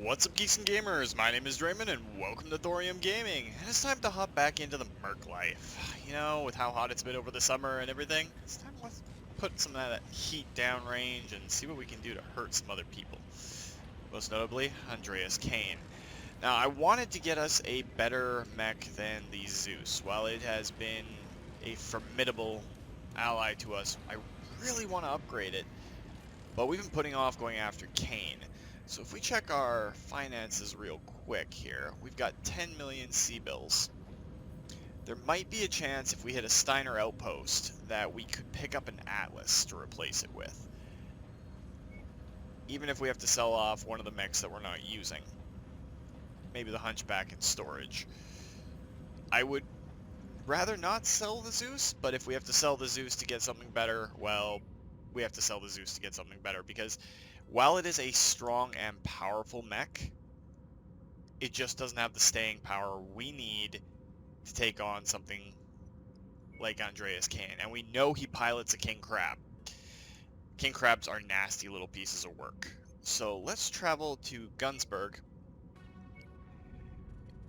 What's up, geeks and gamers? My name is Drementfh, and welcome to Thorium Gaming. And it's time to hop back into the Merc life. You know, with how hot it's been over the summer and everything, it's time to put some of that heat downrange and see what we can do to hurt some other people. Most notably, Kane. Now, I wanted to get us a better mech than the Zeus. While it has been a formidable ally to us, I really want to upgrade it. But we've been putting off going after Kane. So if we check our finances real quick here, we've got 10 million C-bills. There might be a chance if we hit a Steiner outpost that we could pick up an Atlas to replace it with. Even if we have to sell off one of the mechs that we're not using. Maybe the Hunchback in storage. I would rather not sell the Zeus, but if we have to sell the Zeus to get something better, well, we have to sell the Zeus to get something better, because while it is a strong and powerful mech, it just doesn't have the staying power we need to take on something like Kane. And we know he pilots a King Crab. King Crabs are nasty little pieces of work. So let's travel to Gunsberg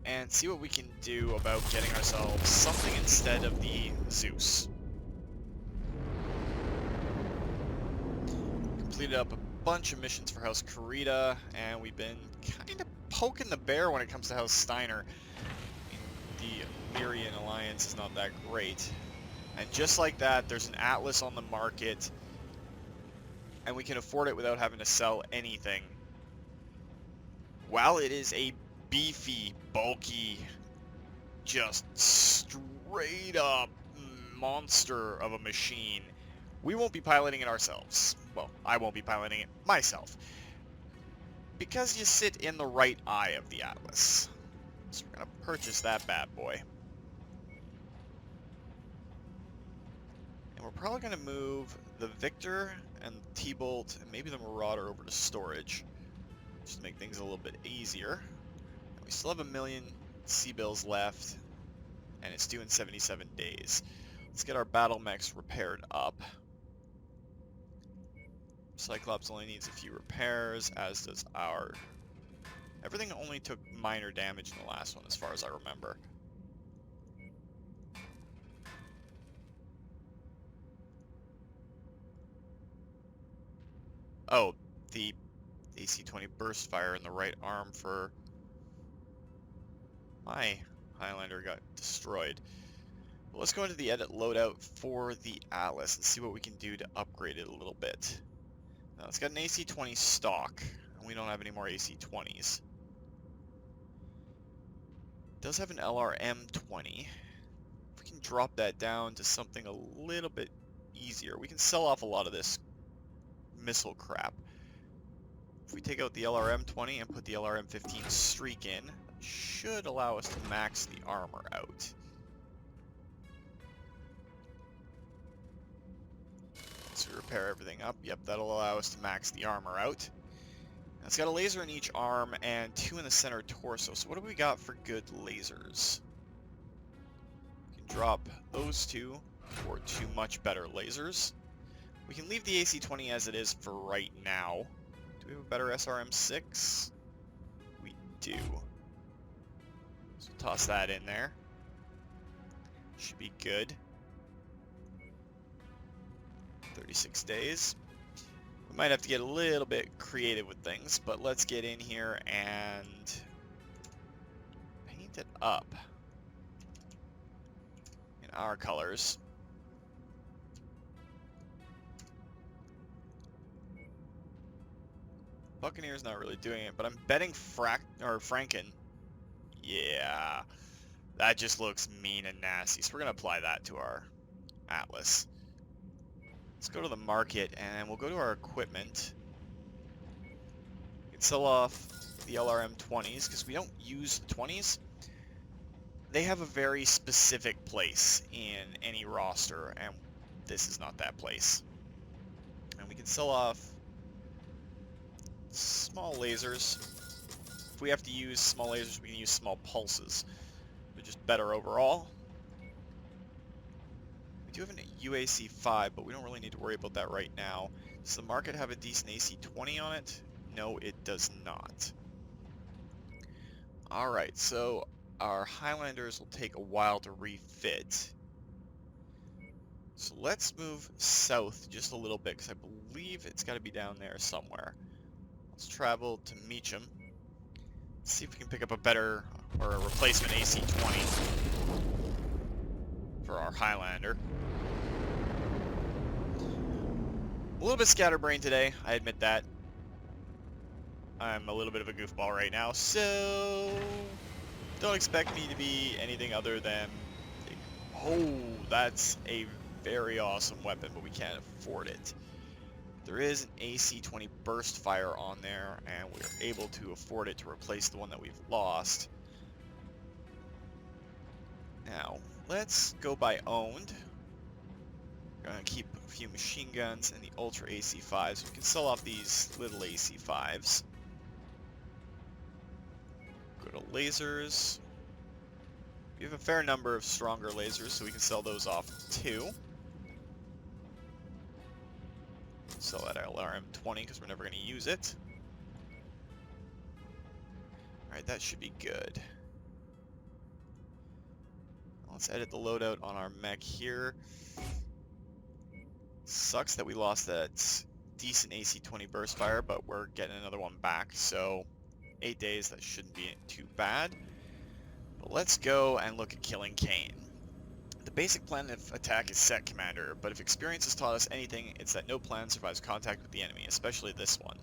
and see what we can do about getting ourselves something instead of the Zeus. Completed up a bunch of missions for House Karita, and we've been kind of poking the bear when it comes to House Steiner. I mean, the Lyrian alliance is not that great. And just like that, there's an Atlas on the market, and we can afford it without having to sell anything. While it is a beefy, bulky, just straight up monster of a machine, we won't be piloting it ourselves. Well, I won't be piloting it myself, because you sit in the right eye of the Atlas. So we're going to purchase that bad boy. And we're probably going to move the Victor and T-Bolt and maybe the Marauder over to storage, just to make things a little bit easier. And we still have 1 million C-bills left, and it's due in 77 days. Let's get our battle mechs repaired up. Cyclops only needs a few repairs, as does our... Everything only took minor damage in the last one, as far as I remember. Oh, the AC-20 burst fire in the right arm for my Highlander got destroyed. But let's go into the edit loadout for the Atlas and see what we can do to upgrade it a little bit. Now, it's got an AC-20 stock, and we don't have any more AC-20s. It does have an LRM-20. If we can drop that down to something a little bit easier, we can sell off a lot of this missile crap. If we take out the LRM-20 and put the LRM-15 Streak in, that should allow us to max the armor out. So repair everything up. Yep, that'll allow us to max the armor out. Now, it's got a laser in each arm and 2 in the center torso. So what do we got for good lasers? We can drop those 2 for 2 much better lasers. We can leave the AC-20 as it is for right now. Do we have a better SRM-6? We do. So toss that in there. Should be good. 36 days. We might have to get a little bit creative with things, but let's get in here and paint it up in our colors. Buccaneer's not really doing it, but I'm betting Franken. Yeah, that just looks mean and nasty, so we're going to apply that to our Atlas. Let's go to the market, and we'll go to our equipment. We can sell off the LRM-20s, because we don't use the 20s. They have a very specific place in any roster, and this is not that place. And we can sell off small lasers. If we have to use small lasers, we can use small pulses. They're just better overall. We do have an UAC-5, but we don't really need to worry about that right now. Does the market have a decent AC-20 on it? No, it does not. Alright, so our Highlanders will take a while to refit. So let's move south just a little bit, because I believe it's got to be down there somewhere. Let's travel to Mechs. See if we can pick up a better, or a replacement AC-20 for our Highlander. A little bit scatterbrained today, I admit that. I'm a little bit of a goofball right now, so don't expect me to be anything other than... Oh, that's a very awesome weapon, but we can't afford it. There is an AC-20 burst fire on there, and we're able to afford it to replace the one that we've lost. Now, let's go by owned. We're going to keep a few machine guns and the Ultra AC-5s. We can sell off these little AC-5s. Go to lasers. We have a fair number of stronger lasers, so we can sell those off too. Sell that LRM-20 because we're never going to use it. Alright, that should be good. Let's edit the loadout on our mech here. Sucks that we lost that decent AC-20 burst fire, but we're getting another one back, so 8 days, that shouldn't be too bad. But let's go and look at killing Kane. The basic plan of attack is set, Commander, but if experience has taught us anything, it's that no plan survives contact with the enemy, especially this one.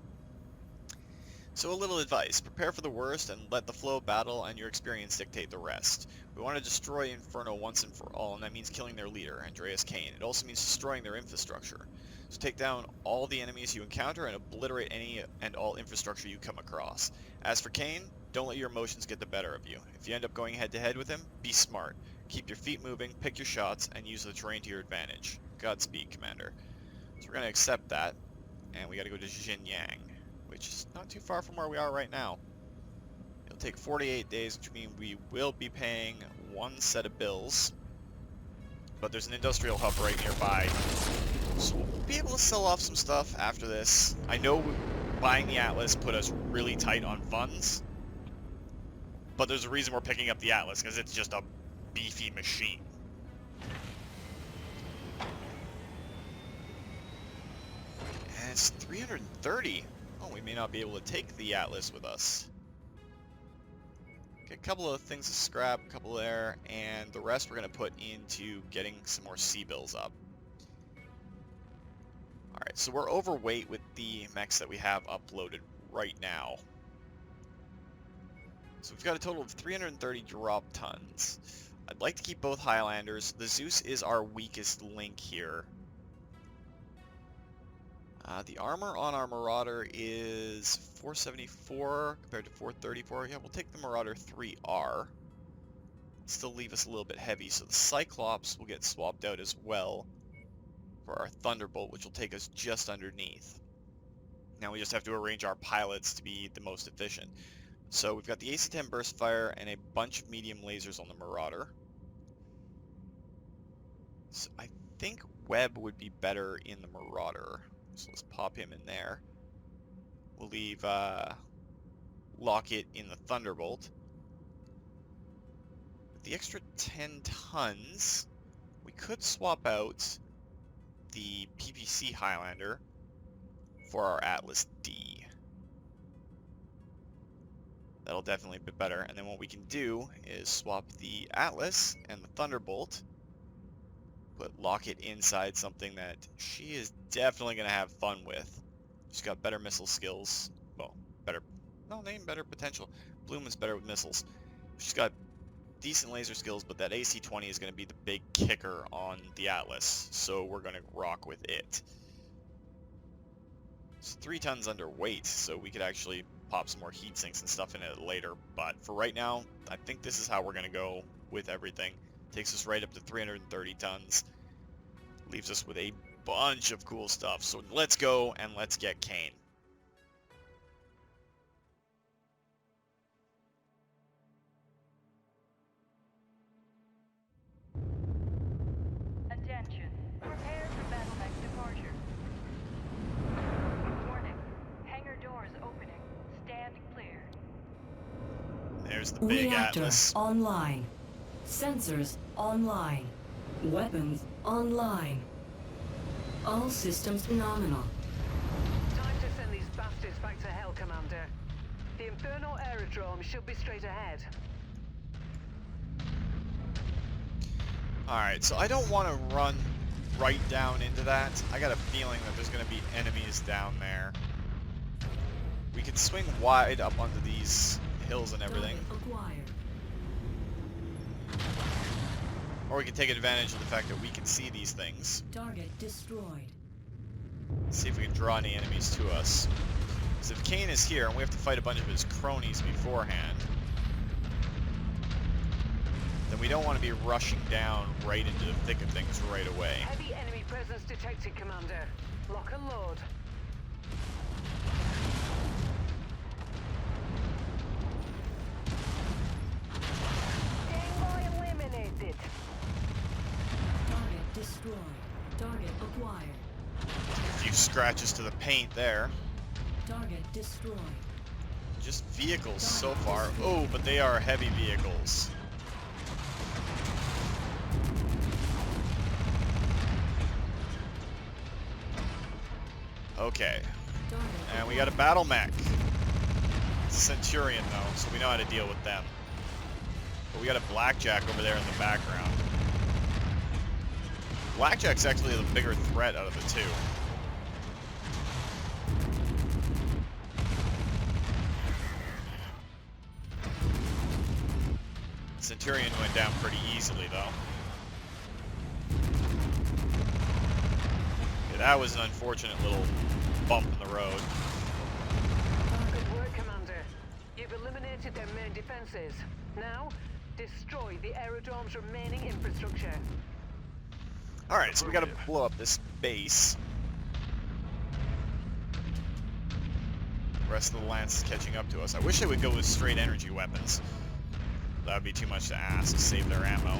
So a little advice, prepare for the worst and let the flow of battle and your experience dictate the rest. We want to destroy Inferno once and for all, and that means killing their leader, Kane. It also means destroying their infrastructure. So take down all the enemies you encounter and obliterate any and all infrastructure you come across. As for Kane, don't let your emotions get the better of you. If you end up going head to head with him, be smart. Keep your feet moving, pick your shots, and use the terrain to your advantage. Godspeed, Commander. So we're going to accept that, and we got to go to Xinyang, which is not too far from where we are right now. It'll take 48 days, which means we will be paying one set of bills. But there's an industrial hub right nearby, so we'll be able to sell off some stuff after this. I know buying the Atlas put us really tight on funds, but there's a reason we're picking up the Atlas, because it's just a beefy machine. And it's 330. Oh, we may not be able to take the Atlas with us. Get a couple of things to scrap, a couple there, and the rest we're going to put into getting some more C-bills up. Alright, so we're overweight with the mechs that we have uploaded right now. So we've got a total of 330 drop tons. I'd like to keep both Highlanders. The Zeus is our weakest link here. The armor on our Marauder is 474 compared to 434. Yeah, we'll take the Marauder 3R. Still leave us a little bit heavy, so the Cyclops will get swapped out as well for our Thunderbolt, which will take us just underneath. Now we just have to arrange our pilots to be the most efficient. So we've got the AC-10 burst fire and a bunch of medium lasers on the Marauder. So I think Webb would be better in the Marauder. So let's pop him in there. We'll leave Lockett in the Thunderbolt. With the extra 10 tons, we could swap out the PPC Highlander for our Atlas D. That'll definitely be better. And then what we can do is swap the Atlas and the Thunderbolt. Put Lockett inside something that she is definitely going to have fun with. She's got better missile skills. Well, better potential. Bloom is better with missiles. She's got decent laser skills, but that AC-20 is going to be the big kicker on the Atlas. So we're going to rock with it. It's 3 tons underweight, so we could actually pop some more heat sinks and stuff in it later. But for right now, I think this is how we're going to go with everything. Takes us right up to 330 tons. Leaves us with a bunch of cool stuff. So let's go and let's get Kane. Attention. Prepare for battle mech departure. Warning. Hangar doors opening. Stand clear. There's the big Reactor Atlas. online. Sensors online. Weapons online. All systems nominal. Time to send these bastards back to hell, Commander. The Inferno aerodrome should be straight ahead. Alright, so I don't want to run right down into that. I got a feeling that there's going to be enemies down there. We could swing wide up onto these hills and everything. Target acquired. Or we can take advantage of the fact that we can see these things. Target destroyed. See if we can draw any enemies to us. Because if Kane is here and we have to fight a bunch of his cronies beforehand, then we don't want to be rushing down right into the thick of things right away. Heavy enemy presence detected, Commander. Lock and load. Tango eliminated. Target destroyed. Target acquired. A few scratches to the paint there. Target destroyed. Just vehicles so far. Oh, but they are heavy vehicles. Okay. Target And we got a battle mech. It's a Centurion though, so we know how to deal with them. But we got a Blackjack over there in the background. Blackjack's actually the bigger threat out of the two. Centurion went down pretty easily though. Yeah, that was an unfortunate little bump in the road. Good work, Commander. You've eliminated their main defenses. Now, destroy the aerodrome's remaining infrastructure. Alright, so we gotta blow up this base. The rest of the Lance is catching up to us. I wish they would go with straight energy weapons. That would be too much to ask, save their ammo.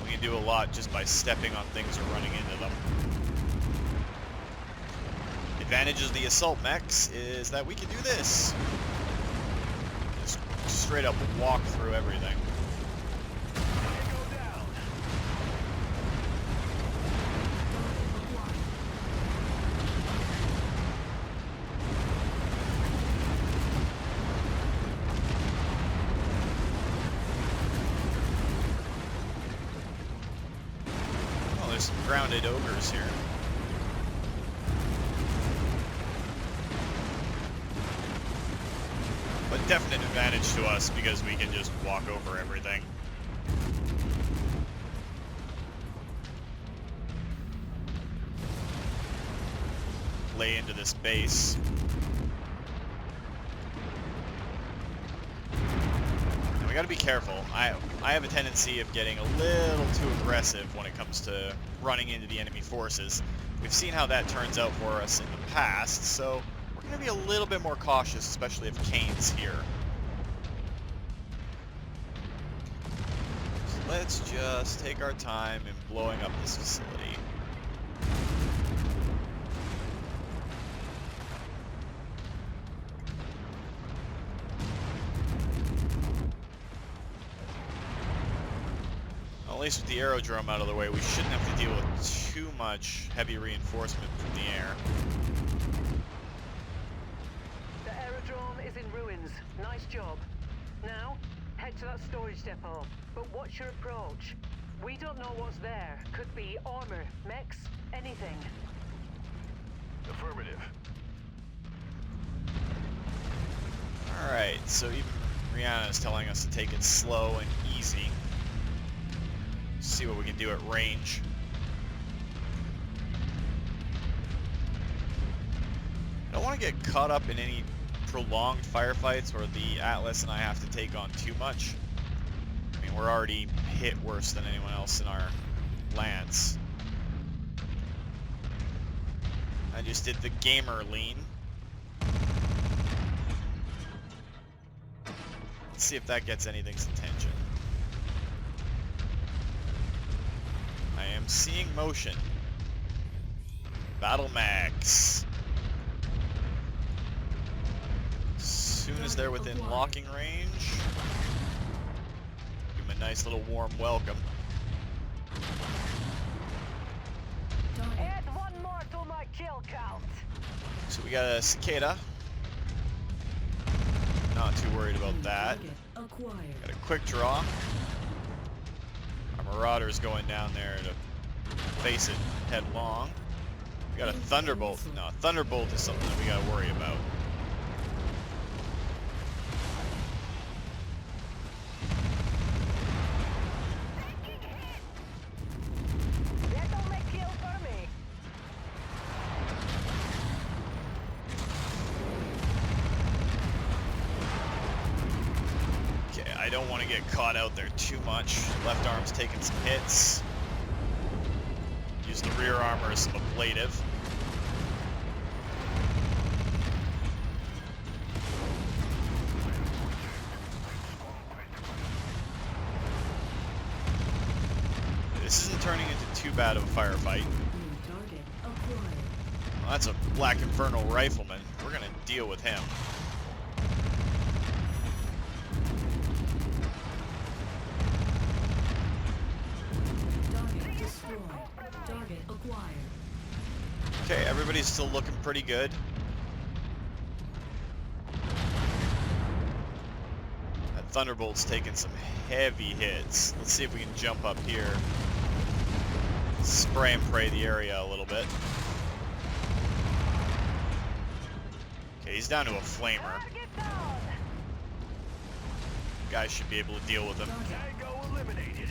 We can do a lot just by stepping on things or running into them. Advantage of the assault mechs is that we can do this. Just straight up walk through everything. Some grounded ogres here. But definite advantage to us because we can just walk over everything. Lay into this base. We gotta be careful. I have a tendency of getting a little too aggressive when it comes to running into the enemy forces. We've seen how that turns out for us in the past, so we're gonna be a little bit more cautious, especially if Kane's here. So let's just take our time in blowing up this facility. At least with the aerodrome out of the way, we shouldn't have to deal with too much heavy reinforcement from the air. The aerodrome is in ruins. Nice job. Now, head to that storage depot, but watch your approach. We don't know what's there. Could be armor, mechs, anything. Affirmative. Alright, so even Rihanna's telling us to take it slow and easy. See what we can do at range. I don't want to get caught up in any prolonged firefights where the Atlas and I have to take on too much. I mean, we're already hit worse than anyone else in our Lance. I just did the gamer lean. Let's see if that gets anything's attention. I am seeing motion. Battle Mechs. soon as they're within locking range, give them a nice little warm welcome. Add one more to my kill count. So we got a cicada. Not too worried about that. Target acquired. Got a quick draw. Our Marauder's going down there to face it headlong. We got a Thunderbolt. No, Thunderbolt is something that we gotta worry about. That don't make kill for me. Okay, I don't want to get caught out there too much. Left arm's taking some hits. Use the rear armor as some ablative. This isn't turning into too bad of a firefight. New target acquired. Well, that's a Black Inferno rifleman. We're gonna deal with him. Target destroyed. Target acquired. Okay, everybody's still looking pretty good. That Thunderbolt's taking some heavy hits. Let's see if we can jump up here. Spray and pray the area a little bit. Okay, he's down to a flamer. Target down. Guys should be able to deal with him. Tango eliminated.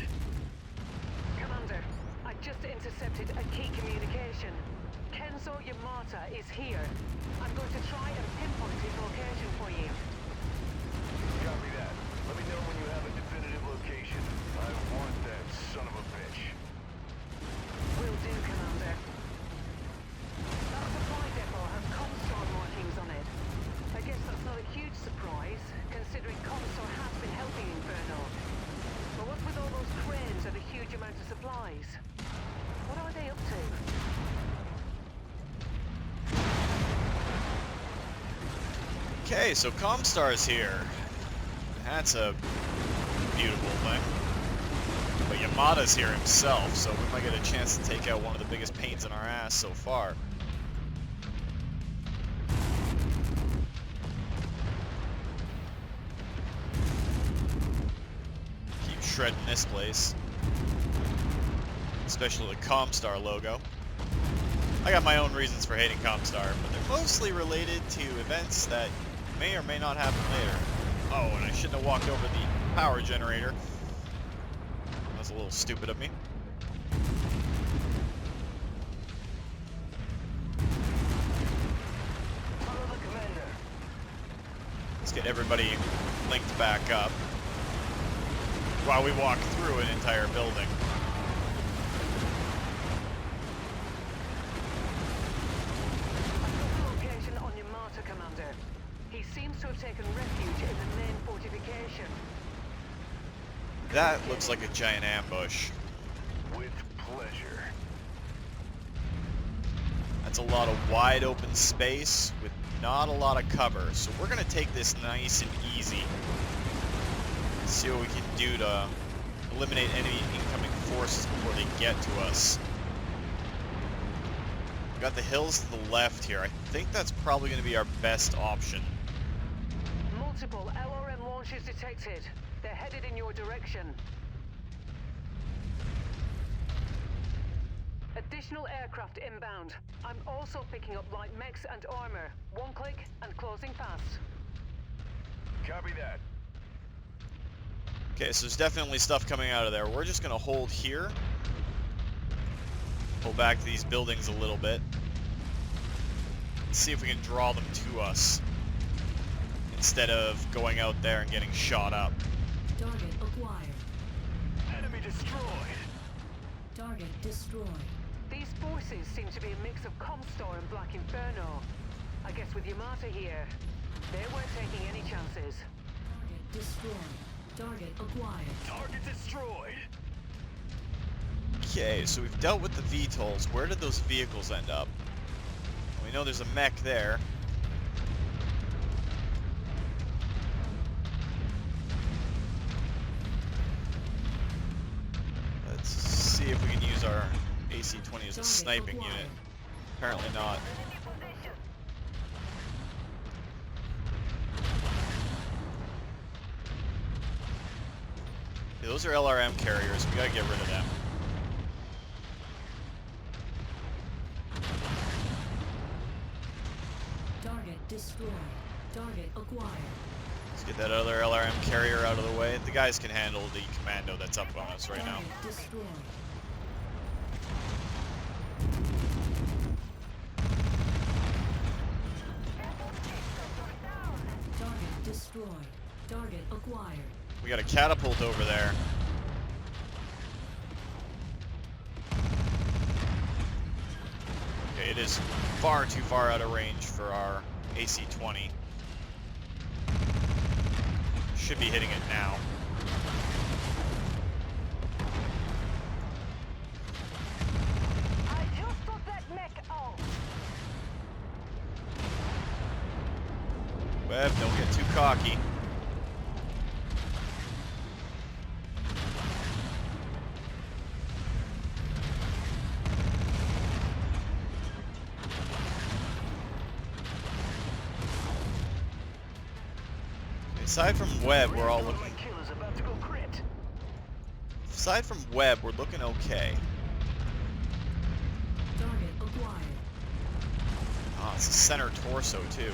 Commander, I just intercepted a key communication. Kenzo Yamata is here. I'm going to try and pinpoint his location for you. Copy that. Let me know when you have a definitive location. I want that son of a bitch. Will do, Commander. That supply depot has Comstar markings on it. I guess that's not a huge surprise, considering Comstar has been helping Inferno. But what's with all those cranes and a huge amount of supplies? What are they up to? Okay, so Comstar's here. That's a beautiful thing. But Yamada's here himself, so we might get a chance to take out one of the biggest pains in our ass so far. Keep shredding this place. Especially the Comstar logo. I got my own reasons for hating Comstar, but they're mostly related to events that may or may not happen later. Oh, and I shouldn't have walked over the power generator. That's a little stupid of me. Follow the commander. Let's get everybody linked back up while we walk through an entire building. Location on Yamata, Commander. He seems to have taken refuge in the main fortification. That looks like a giant ambush. With pleasure. That's a lot of wide open space with not a lot of cover. So we're gonna take this nice and easy. See what we can do to eliminate any incoming forces before they get to us. We've got the hills to the left here. I think that's probably gonna be our best option. Multiple LRM launches detected. They're headed in your direction. Additional aircraft inbound. I'm also picking up light mechs and armor. One click and closing fast. Copy that. Okay, so there's definitely stuff coming out of there. We're just gonna hold here. Pull back these buildings a little bit. And see if we can draw them to us. Instead of going out there and getting shot up. Target acquired. Enemy destroyed. Target destroyed. These forces seem to be a mix of Comstar and Black Inferno. I guess with Yamata here, they weren't taking any chances. Target destroyed. Target acquired. Target destroyed. Okay, so we've dealt with the VTOLs. Where did those vehicles end up? We know there's a mech there. see if we can use our AC-20 as a Target sniping acquired. unit. Apparently not. Yeah, those are LRM carriers. We gotta get rid of them. Target destroyed. Target acquired. Let's get that other LRM carrier out of the way. The guys can handle the commando that's up on us right now. Target destroyed. Target destroyed. Target acquired. We got a catapult over there. Okay, it is far too far out of range for our AC-20. Should be hitting it now. I just took that mech out. Webb, don't get too cocky. Aside from Webb, we're all looking. My killer's about to go crit. Aside from Webb, we're looking okay. Target acquired. Oh, it's a center torso too.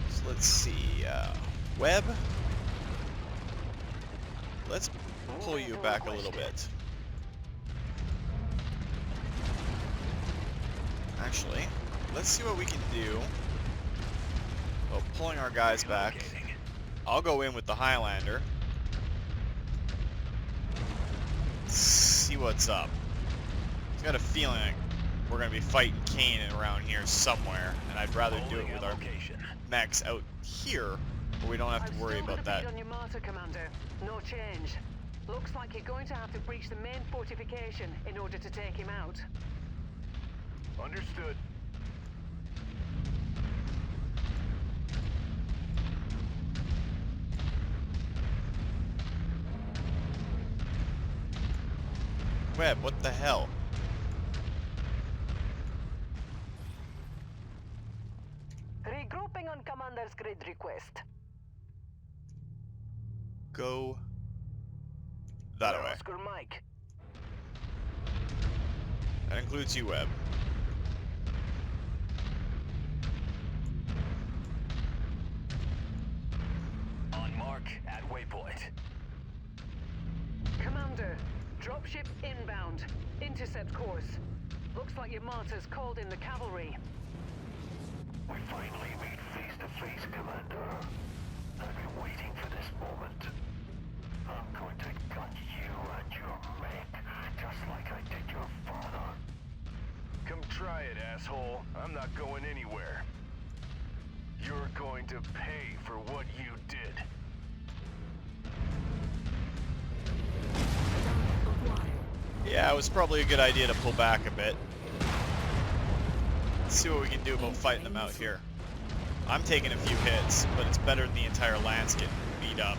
So let's see. Webb. Let's pull you back a little bit. Actually, let's see what we can do. Oh, pulling our guys back. I'll go in with the Highlander. See what's up. I've got a feeling like we're going to be fighting Kane around here somewhere, and I'd rather do it with our mechs out here, where we don't have to worry about that. On your martyr, Commander. No change. Looks like you're going to have to breach the main fortification in order to take him out. Understood. Webb, what the hell? Regrouping on Commander's grid request. Go that way. Oscar Mike. That includes you, Webb. On mark at waypoint. Commander, dropship inbound. Intercept course. Looks like your martyrs called in the cavalry. We finally meet face to face, Commander. I've been waiting for this moment. I'm going to gut you and your mech, just like I did your father. Come try it, asshole. I'm not going anywhere. You're going to pay for what you did. Yeah, it was probably a good idea to pull back a bit. Let's see what we can do about fighting them out here. I'm taking a few hits, but it's better than the entire lance getting beat up.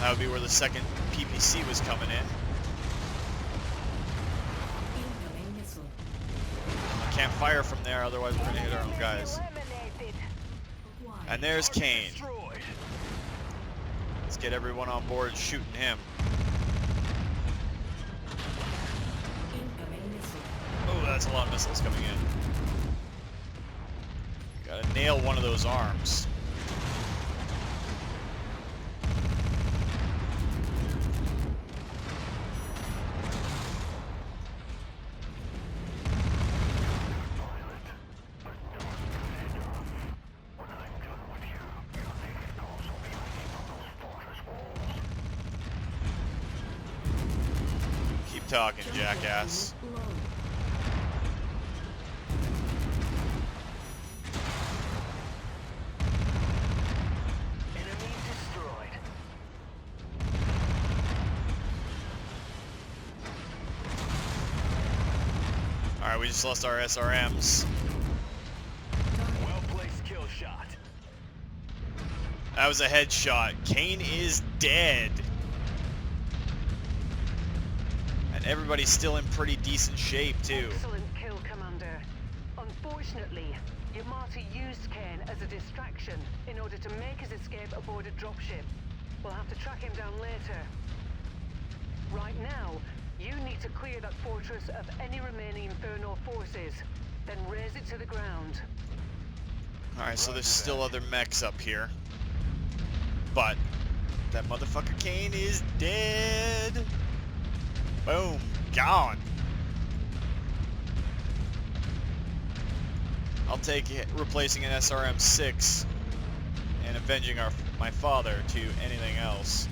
That would be where the second PPC was coming in. Incoming missile. I can't fire from there, otherwise we're gonna hit our own guys. Eliminated. Acquired. And there's Kane. Destroyed. Let's get everyone on board shooting him. Incoming missile. Oh, that's a lot of missiles coming in. Gotta nail one of those arms. Keep talking, jackass. Low. we just lost our SRMs. Well-placed kill shot. That was a headshot. Kane is dead. And everybody's still in pretty decent shape, too. Excellent kill, Commander. Unfortunately, Yamata used Kane as a distraction in order to make his escape aboard a dropship. We'll have to track him down later. Right now, you need to clear that fortress of any remaining Inferno forces, then raze it to the ground. Alright, so there's still other mechs up here. But that motherfucker Kane is dead. Boom. Gone. I'll take it, replacing an SRM-6 and avenging my father to anything else.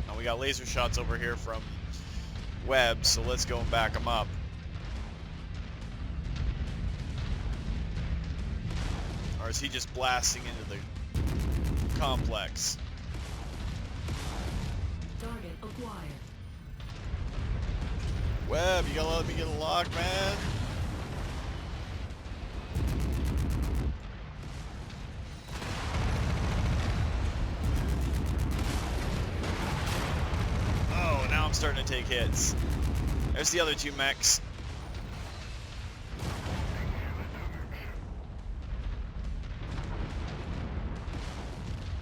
Now we got laser shots over here from Webb, so let's go and back them up. Or is he just blasting into the complex? Target acquired. Webb, you gotta let me get a lock, man. Oh, now I'm starting to take hits. There's the other two mechs.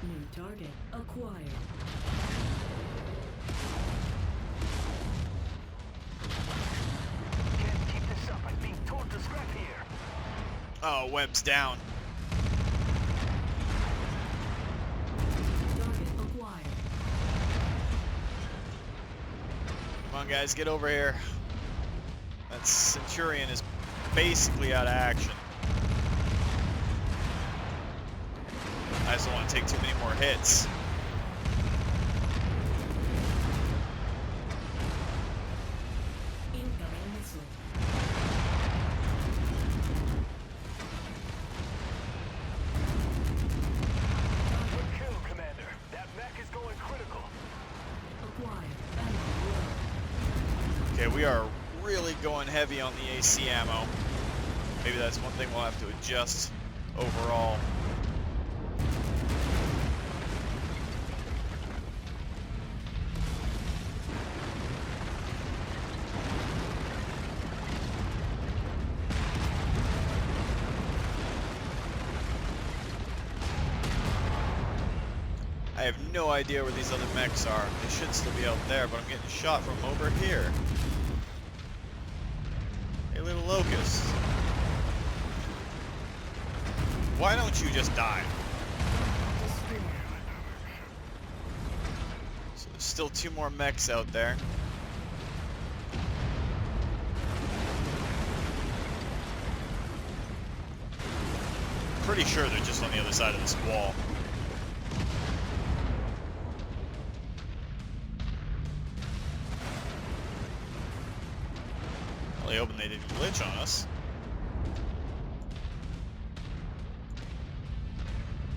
New target acquired. Can't keep this up. I'm being torn to scrap here. Oh, Webb's down. Target acquired. Come on, guys, get over here. That Centurion is basically out of action. I just don't want to take too many more hits. Incoming missile. Good kill, Commander. That mech is going critical. Acquired. Ammo. Okay, we are really going heavy on the AC ammo. Maybe that's one thing we'll have to adjust overall. I have no idea where these other mechs are. They should still be out there, but I'm getting shot from over here. Hey, little locust. Why don't you just die? Destroyed. So there's still two more mechs out there. Pretty sure they're just on the other side of this wall. Really hoping they didn't glitch on us.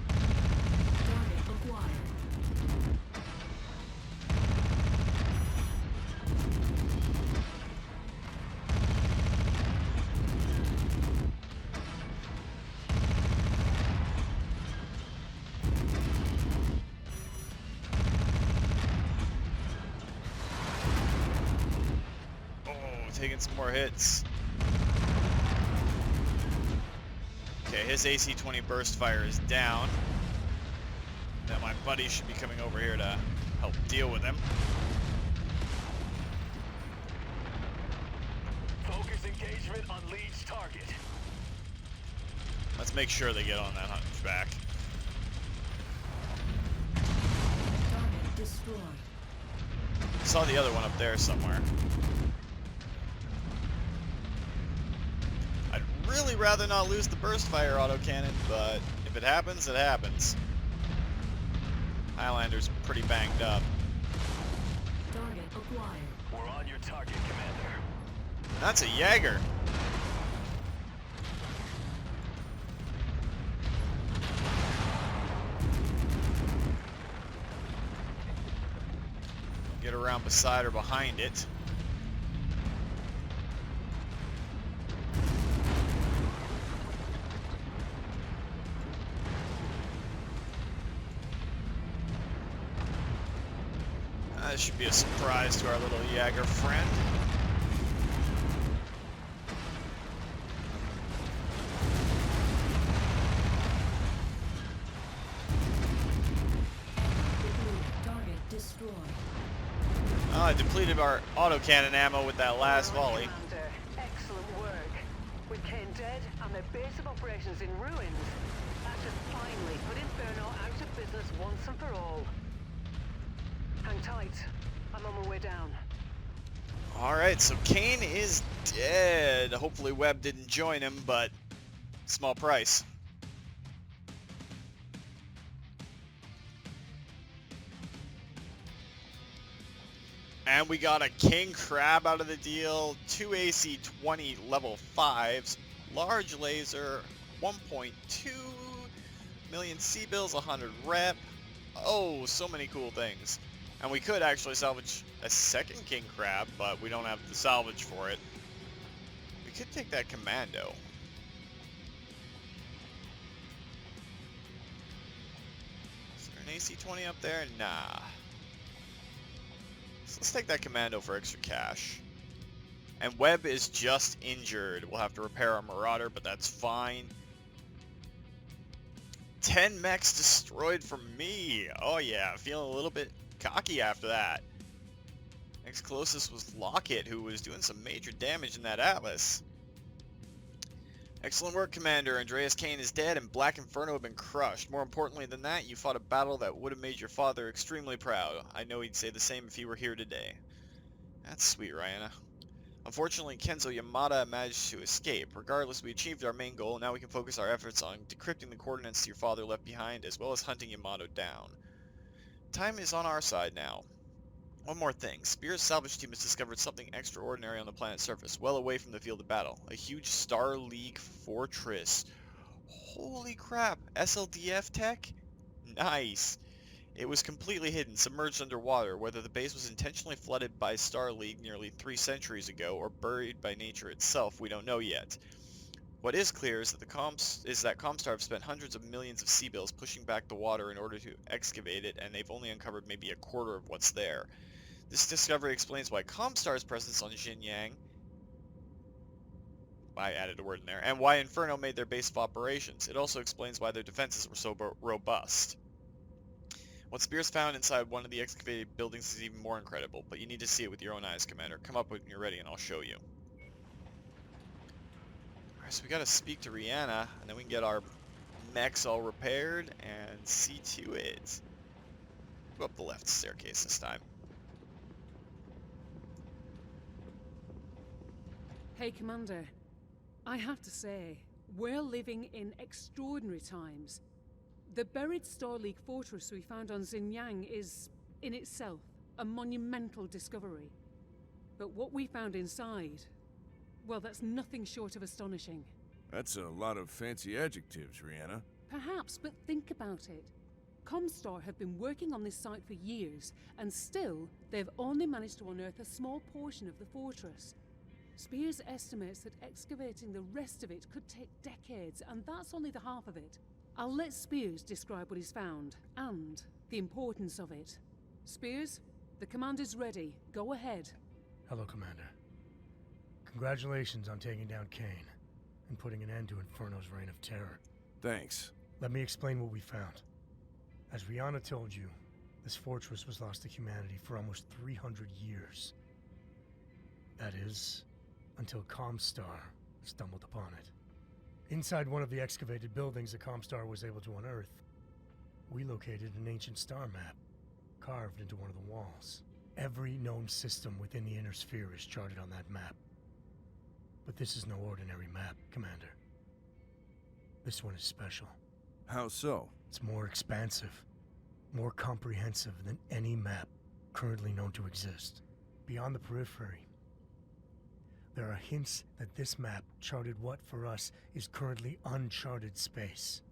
Target acquired. Oh, taking some more hits. Okay, his AC-20 burst fire is down. Now my buddy should be coming over here to help deal with him. Focus engagement on Lead's target. Let's make sure they get on that hunchback. Target destroyed. Saw the other one up there somewhere. I'd really rather not lose the burst fire autocannon, but if it happens, it happens. Highlander's pretty banged up. Target acquired. We're on your target, Commander. That's a Jaeger. Get around beside or behind it. That should be a surprise to our little Jäger friend. Target destroyed. Oh, I depleted our autocannon ammo with that last Well done, volley. Commander. Excellent work. With Kane dead and their base of operations in ruins, that should finally put Inferno out of business once and for all. Hang tight. I'm on my way down. Alright, so Kane is dead. Hopefully Webb didn't join him, but small price. And we got a King Crab out of the deal, 2 AC-20 level 5s, large laser, 1.2 million C-bills, 100 rep. Oh, so many cool things. And we could actually salvage a second King Crab, but we don't have the salvage for it. We could take that Commando. Is there an AC-20 up there? Nah. So let's take that Commando for extra cash. And Webb is just injured. We'll have to repair our Marauder, but that's fine. 10 mechs destroyed from me. Oh yeah, feeling a little bit cocky after that. Next closest was Lockett, who was doing some major damage in that Atlas. Excellent work, Commander. Andreas Kane is dead and Black Inferno have been crushed. More importantly than that, you fought a battle that would have made your father extremely proud. I know he'd say the same if he were here today. That's sweet, Ryana. Unfortunately, Kenzo Yamada managed to escape. Regardless, we achieved our main goal. Now we can focus our efforts on decrypting the coordinates your father left behind, as well as hunting Yamato down. Time is on our side now. One more thing. Spear's salvage team has discovered something extraordinary on the planet's surface, well away from the field of battle. A huge Star League fortress. Holy crap! SLDF tech? Nice! It was completely hidden, submerged underwater. Whether the base was intentionally flooded by Star League nearly 3 centuries ago, or buried by nature itself, we don't know yet. What is clear is that Comstar have spent hundreds of millions of C-bills pushing back the water in order to excavate it, and they've only uncovered maybe a quarter of what's there. This discovery explains why Comstar's presence on Xinyang, I added a word in there, and why Inferno made their base of operations. It also explains why their defenses were so robust. What Spears found inside one of the excavated buildings is even more incredible, but you need to see it with your own eyes, Commander. Come up when you're ready and I'll show you. Alright, so we gotta speak to Rihanna, and then we can get our mechs all repaired and see to it. Go up the left staircase this time. Hey, Commander. I have to say, we're living in extraordinary times. The buried Star League fortress we found on Xinyang is, in itself, a monumental discovery. But what we found inside, well, that's nothing short of astonishing. That's a lot of fancy adjectives, Rihanna. Perhaps, but think about it. Comstar have been working on this site for years, and still, they've only managed to unearth a small portion of the fortress. Spears estimates that excavating the rest of it could take decades, and that's only the half of it. I'll let Spears describe what he's found, and the importance of it. Spears, the commander's ready. Go ahead. Hello, Commander. Congratulations on taking down Kane, and putting an end to Inferno's reign of terror. Thanks. Let me explain what we found. As Rihanna told you, this fortress was lost to humanity for almost 300 years. That is, until Comstar stumbled upon it. Inside one of the excavated buildings that Comstar was able to unearth, we located an ancient star map, carved into one of the walls. Every known system within the inner sphere is charted on that map. But this is no ordinary map, Commander. This one is special. How so? It's more expansive, more comprehensive than any map currently known to exist. Beyond the periphery, there are hints that this map charted what, for us, is currently uncharted space.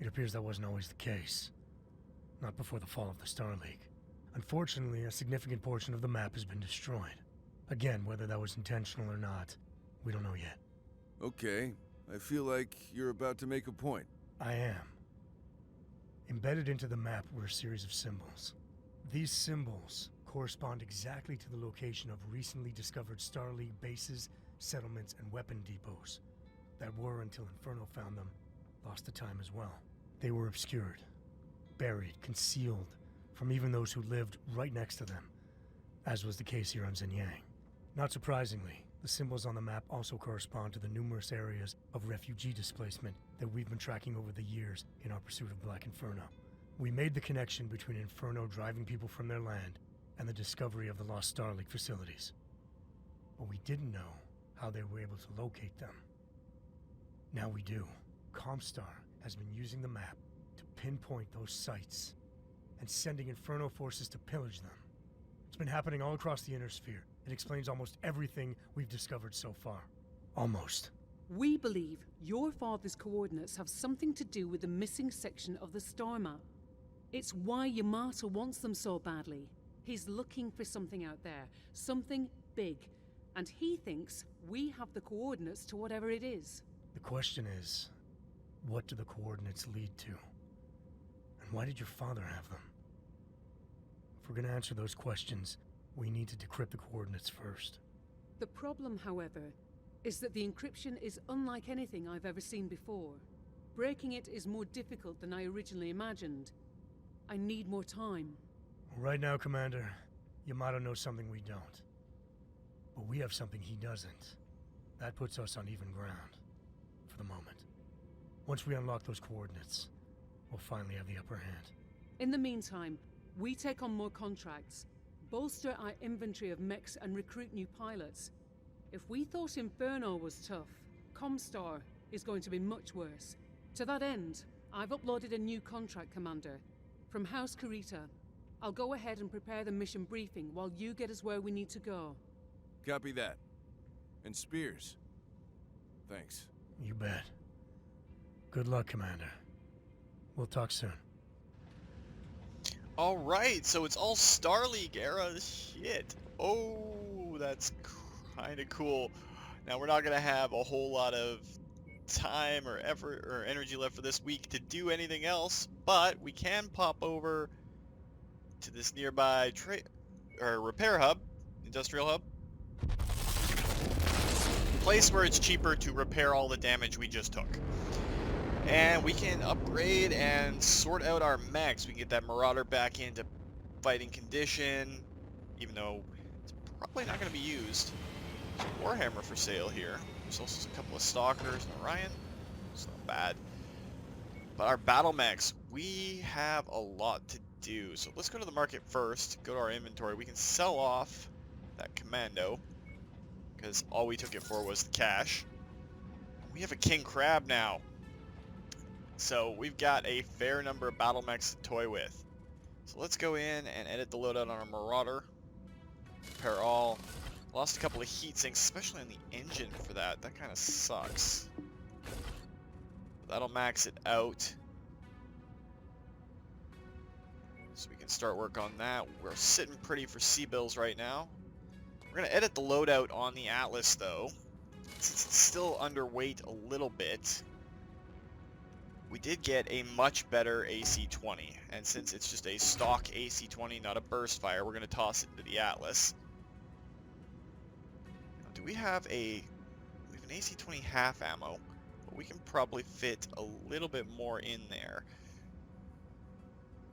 It appears that wasn't always the case. Not before the fall of the Star League. Unfortunately, a significant portion of the map has been destroyed. Again, whether that was intentional or not, we don't know yet. Okay, I feel like you're about to make a point. I am. Embedded into the map were a series of symbols. These symbols correspond exactly to the location of recently discovered Star League bases, settlements, and weapon depots that were, until Inferno found them, lost to time as well. They were obscured, buried, concealed from even those who lived right next to them, as was the case here on Xinyang. Not surprisingly, the symbols on the map also correspond to the numerous areas of refugee displacement that we've been tracking over the years in our pursuit of Black Inferno. We made the connection between Inferno driving people from their land and the discovery of the lost Star League facilities. But we didn't know how they were able to locate them. Now we do. Comstar has been using the map to pinpoint those sites and sending Inferno forces to pillage them. It's been happening all across the Inner Sphere. It explains almost everything we've discovered so far. Almost. We believe your father's coordinates have something to do with the missing section of the star map. It's why Yamato wants them so badly. He's looking for something out there, something big, and he thinks we have the coordinates to whatever it is. The question is, what do the coordinates lead to? And why did your father have them? If we're going to answer those questions, we need to decrypt the coordinates first. The problem, however, is that the encryption is unlike anything I've ever seen before. Breaking it is more difficult than I originally imagined. I need more time. Right now, Commander, Yamato knows something we don't. But we have something he doesn't. That puts us on even ground. For the moment. Once we unlock those coordinates, we'll finally have the upper hand. In the meantime, we take on more contracts, bolster our inventory of mechs, and recruit new pilots. If we thought Inferno was tough, Comstar is going to be much worse. To that end, I've uploaded a new contract, Commander. From House Kurita. I'll go ahead and prepare the mission briefing while you get us where we need to go. Copy that. And Spears. Thanks. You bet. Good luck, Commander. We'll talk soon. Alright, so it's all Star League era shit. Oh, that's kind of cool. Now, we're not going to have a whole lot of time or effort or energy left for this week to do anything else, but we can pop over to this nearby repair hub, industrial hub, place where it's cheaper to repair all the damage we just took. And we can upgrade and sort out our mechs. We can get that Marauder back into fighting condition, even though it's probably not going to be used. There's a Warhammer for sale here. There's also a couple of Stalkers and Orion. It's not bad. But our battle mechs, we have a lot to do. So let's go to the market first, go to our inventory. We can sell off that Commando, because all we took it for was the cash. We have a King Crab now. So we've got a fair number of battle mechs to toy with. So let's go in and edit the loadout on our Marauder. Repair all. Lost a couple of heat sinks, especially on the engine for that. That kind of sucks. That'll max it out. So we can start work on that. We're sitting pretty for C-bills right now. We're going to edit the loadout on the Atlas though, since it's still underweight a little bit. We did get a much better AC-20, and since it's just a stock AC-20, not a burst fire, we're going to toss it into the Atlas. Now, do we have an AC-20 half ammo, but we can probably fit a little bit more in there.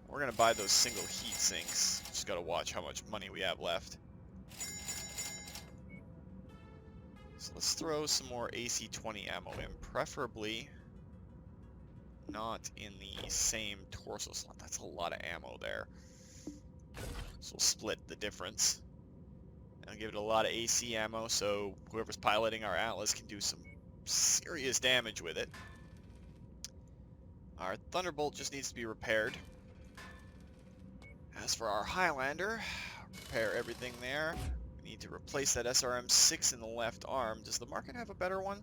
We're going to buy those single heat sinks. Just got to watch how much money we have left. So let's throw some more AC-20 ammo in, preferably not in the same torso slot. That's a lot of ammo there. So we'll split the difference. I'll give it a lot of AC ammo so whoever's piloting our Atlas can do some serious damage with it. Our Thunderbolt just needs to be repaired. As for our Highlander, repair everything there. We need to replace that SRM-6 in the left arm. Does the market have a better one?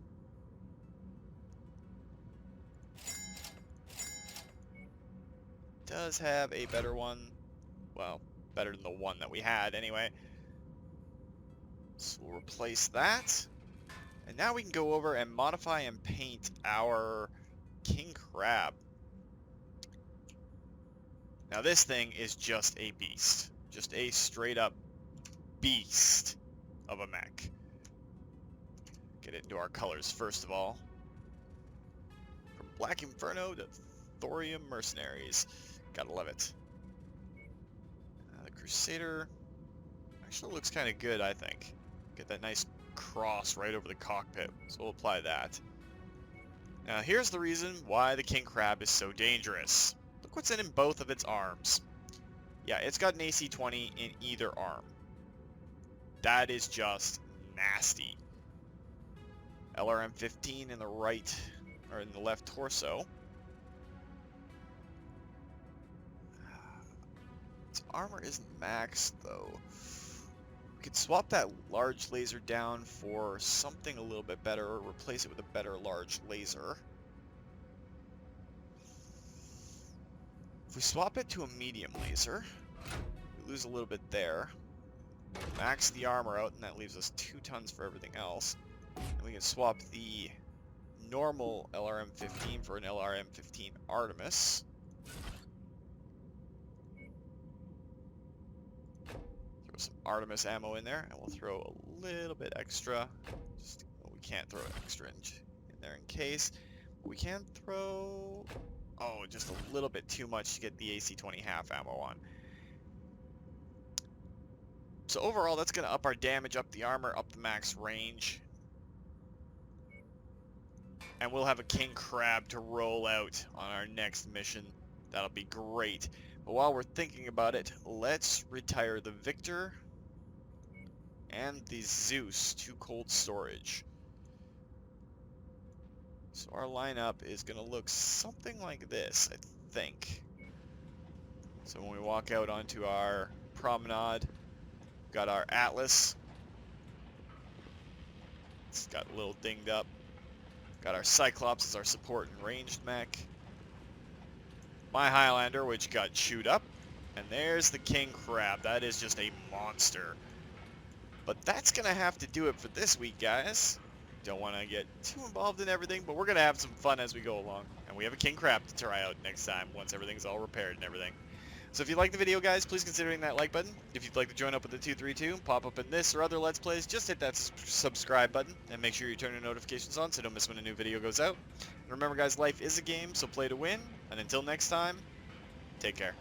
Does have a better one. Well, better than the one that we had anyway. So we'll replace that. And now we can go over and modify and paint our King Crab. Now this thing is just a beast. Just a straight up beast of a mech. Get into our colors first of all. From Black Inferno to Thorium Mercenaries. Gotta love it. The Crusader actually looks kind of good, I think. Get that nice cross right over the cockpit, so we'll apply that. Now here's the reason why the King Crab is so dangerous. Look what's in both of its arms. Yeah, it's got an AC-20 in either arm. That is just nasty. LRM-15 in the right, or in the left torso. Its armor isn't maxed though. We could swap that large laser down for something a little bit better, or replace it with a better large laser. If we swap it to a medium laser, we lose a little bit there. Max the armor out, and that leaves us 2 tons for everything else. And we can swap the normal LRM-15 for an LRM-15 Artemis. Throw some Artemis ammo in there, and we'll throw a little bit extra. Well, we can't throw extra in there in case. We can throw... Oh, just a little bit too much to get the AC-20 half ammo on. So overall, that's going to up our damage, up the armor, up the max range. And we'll have a King Crab to roll out on our next mission. That'll be great. But while we're thinking about it, let's retire the Victor and the Zeus to cold storage. So our lineup is going to look something like this, I think. So when we walk out onto our promenade, got our Atlas. It's got a little dinged up. Got our Cyclops as our support and ranged mech. My Highlander, which got chewed up. And there's the King Crab. That is just a monster. But that's going to have to do it for this week, guys. Don't want to get too involved in everything, but we're going to have some fun as we go along. And we have a King Crab to try out next time once everything's all repaired and everything. So if you like the video, guys, please consider hitting that like button. If you'd like to join up with the 232, pop up in this or other Let's Plays, just hit that subscribe button and make sure you turn your notifications on so don't miss when a new video goes out. And remember, guys, life is a game, so play to win. And until next time, take care.